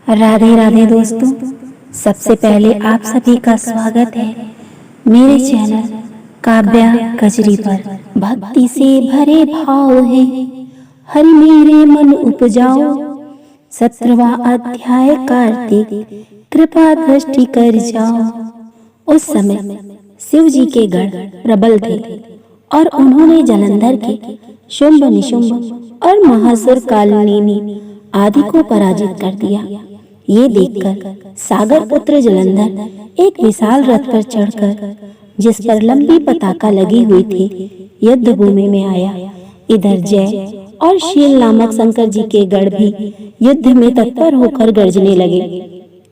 राधे राधे दोस्तों। सबसे पहले आप सभी का स्वागत है मेरे चैनल काव्या कजरी पर। भक्ति से भरे भाव है हरि मेरे मन उपजाओ। 17वां अध्याय कार्तिक कृपा दृष्टि कर जाओ। उस समय शिव जी के गण प्रबल थे और उन्होंने जलंधर के शुंभ निशुंभ और महासुर कालनेमी आदि को पराजित कर दिया। ये देखकर सागर पुत्र जलंधर एक विशाल रथ पर चढ़कर, जिस पर लंबी पताका लगी हुई थी, युद्ध भूमि में आया। इधर जय और शील नामक शंकर जी के गढ़ भी युद्ध में तत्पर होकर गरजने लगे।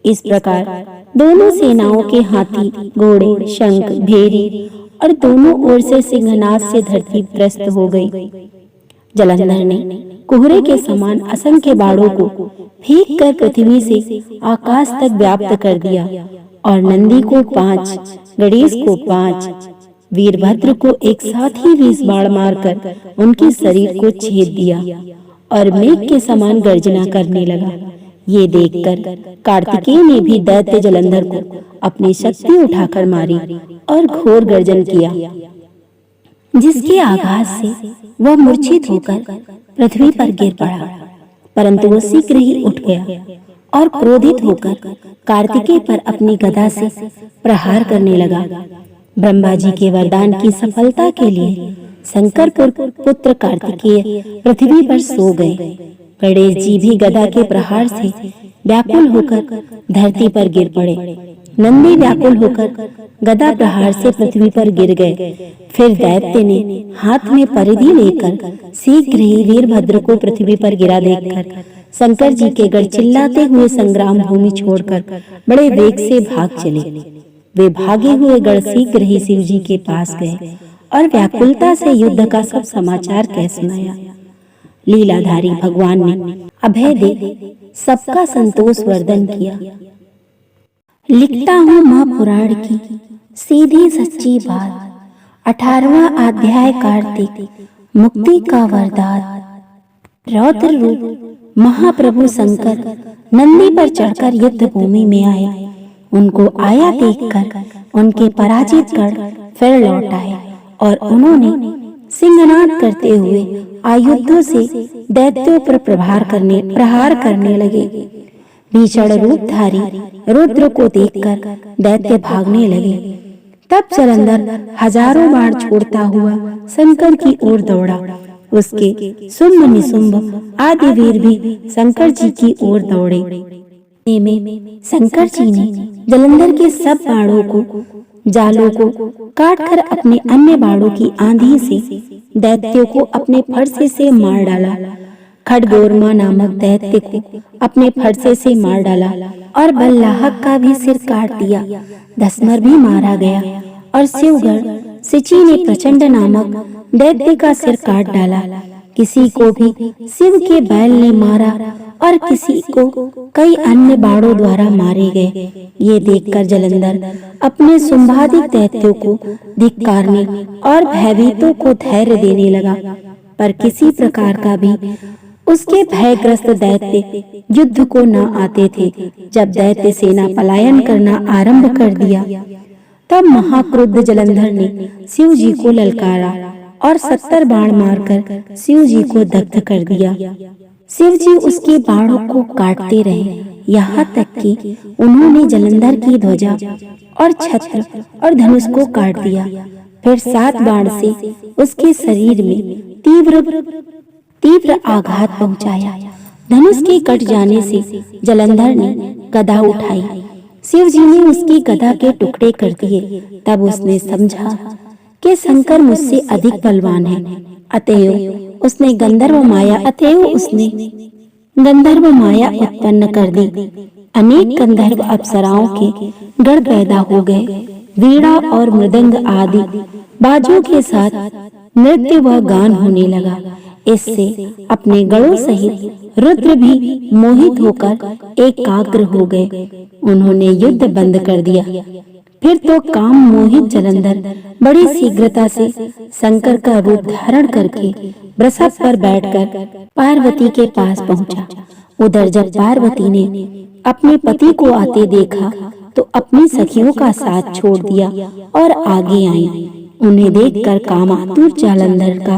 इस प्रकार दोनों सेनाओं के हाथी, घोड़े, शंख, भेरी और दोनों ओर से सिंहनाद से धरती त्रस्त हो गई। जलंधर ने कोहरे के समान असंख्य बाणों को फेंक कर पृथ्वी से आकाश तक व्याप्त कर दिया और नंदी को 5, गणेश को 5, वीरभद्र को एक साथ ही 20 बाण मारकर उनके शरीर को छेद दिया और मेघ के समान गर्जना करने लगा। ये देखकर कार्तिकेय ने भी दैत्य जलंधर को अपनी शक्ति उठाकर मारी और घोर गर्जन किया, जिसके आघात से वह मूर्छित होकर पृथ्वी पर गिर पड़ा। परंतु वह शीघ्र ही उठ गया और क्रोधित होकर कार्तिकेय पर अपनी गदा से प्रहार करने लगा। ब्रह्मा जी के वरदान की सफलता के लिए शंकर पुत्र कार्तिकेय पृथ्वी पर सो गए। गणेश जी भी गदा के प्रहार से व्याकुल होकर धरती पर गिर पड़े। नंदी व्याकुल होकर गदा प्रहार से पृथ्वी पर गिर गए। फिर दैत्य ने हाथ में परिधि लेकर शीघ्र ही वीरभद्र को पृथ्वी पर गिरा देखकर शंकर जी के गढ़ चिल्लाते हुए संग्राम भूमि छोड़कर बड़े वेग से भाग चले। वे भागे हुए गढ़ शीघ्र ही शिव जी के पास गए और व्याकुलता से युद्ध का सब समाचार कह सुनाया। लीलाधारी भगवान ने अभय दे सबका संतोष वर्धन किया। लिखता हूँ महापुराण की सीधी सच्ची बात। 18वां अध्याय कार्तिक मुक्ति का वरदान। रौद्र रूप महाप्रभु शंकर नंदी पर चढ़कर युद्ध भूमि में आए। उनको आया देखकर उनके पराजित गण फिर लौट आए और उन्होंने सिंहनाद करते हुए आयुधों से दैत्यों पर प्रहार करने लगे। भीषण रूपधारी रुद्र को देखकर दैत्य भागने लगे। तब जलंधर हजारों बाण छोड़ता हुआ शंकर की ओर दौड़ा। उसके शुंभ निशुंभ आदि वीर भी शंकर जी की ओर दौड़े। शंकर जी ने जलंधर के सब बाणों को, जालों को काटकर अपने अन्य बाणों की आंधी से दैत्यों को अपने फरसे से मार डाला। खडगोरमा नामक दैत्य को अपने फरसे से मार डाला और बल्लाहक का भी सिर काट दिया। धसमर भी मारा गया और शिवगढ़ सिची ने प्रचंड नामक दैत्य का सिर काट डाला। किसी को भी शिव के बैल ने मारा और किसी को कई अन्य बाणों द्वारा मारे गए। ये देखकर जलंधर अपने शुंभादिक दैत्यों को धिक्कारने और भयभीतों को धैर्य देने लगा, पर किसी प्रकार का भी उसके भयग्रस्त दैत्य युद्ध को न आते थे। जब दैत्य सेना पलायन करना आरंभ कर दिया, तब महाक्रुद्ध जलंधर ने शिव जी को ललकारा और 70 बाण मारकर शिव जी को दग्ध कर दिया। शिव जी उसके बाणों को काटते रहे, यहाँ तक कि उन्होंने जलंधर की ध्वजा और छत्र और धनुष को काट दिया। फिर 7 बाण से उसके शरीर में तीव्र आघात पहुंचाया। धनुष के कट जाने से जलंधर ने गदा उठाई। शिव जी ने उसकी गदा के टुकड़े कर दिए। तब उसने समझा कि शंकर मुझसे अधिक बलवान है। अतएव उसने गंधर्व माया उत्पन्न कर दी। अनेक गंधर्व अप्सराओं के गण पैदा हो गए। वीणा और मृदंग आदि बाजों के साथ नृत्य व गान होने लगा। इससे अपने गणों सहित रुद्र भी मोहित होकर एकाग्र हो गए। उन्होंने युद्ध बंद कर दिया। फिर तो काम मोहित जलंधर बड़ी शीघ्रता से शंकर का रूप धारण करके वृषभ पर बैठकर पार्वती के पास पहुंचा। उधर जब पार्वती ने अपने पति को आते देखा तो अपनी सखियों का साथ छोड़ दिया और आगे आई। उन्हें देखकर कामातुर जालंधर का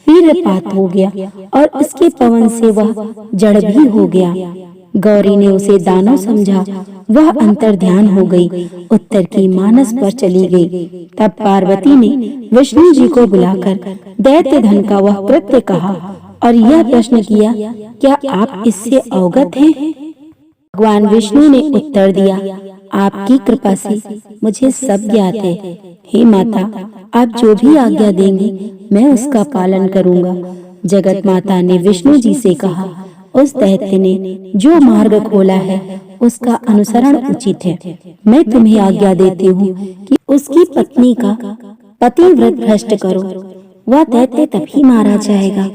वीरपात हो गया और उसके पवन से वह जड़ भी हो गया। गौरी ने उसे दानव समझा, वह अंतर्ध्यान हो गई, उत्तर की मानस पर चली गई। तब पार्वती ने विष्णु जी को बुलाकर दैत्य धन का वह कृत्य कहा और यह प्रश्न किया, क्या आप इससे अवगत हैं? भगवान विष्णु ने उत्तर दिया, आपकी कृपा से मुझे सब ज्ञात है। हे माता, आप जो भी आज्ञा देंगी मैं उसका पालन करूंगा। जगत माता ने विष्णु जी से कहा, उस दैत्य ने जो मार्ग खोला है उसका अनुसरण उचित है। मैं तुम्हें आज्ञा देती हूँ कि उसकी पत्नी का पतिव्रत भ्रष्ट करो, वह दैत्य तभी मारा जाएगा।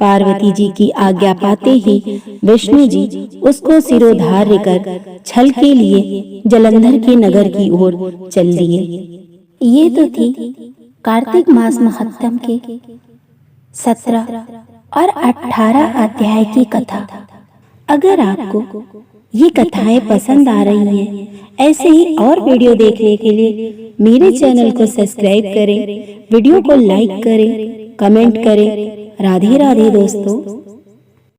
पार्वती जी की आज्ञा पाते ही विष्णु जी उसको सिरोधार्य कर छल के लिए जालंधर के नगर की ओर चल दिए। ये तो थी कार्तिक मास महात्म के 17 और 18 अध्याय की कथा। अगर आपको ये कथाएं पसंद आ रही हैं, ऐसे ही और वीडियो देखने के लिए मेरे चैनल को सब्सक्राइब करें, वीडियो को लाइक करें, कमेंट करें। राधे राधे दोस्तों।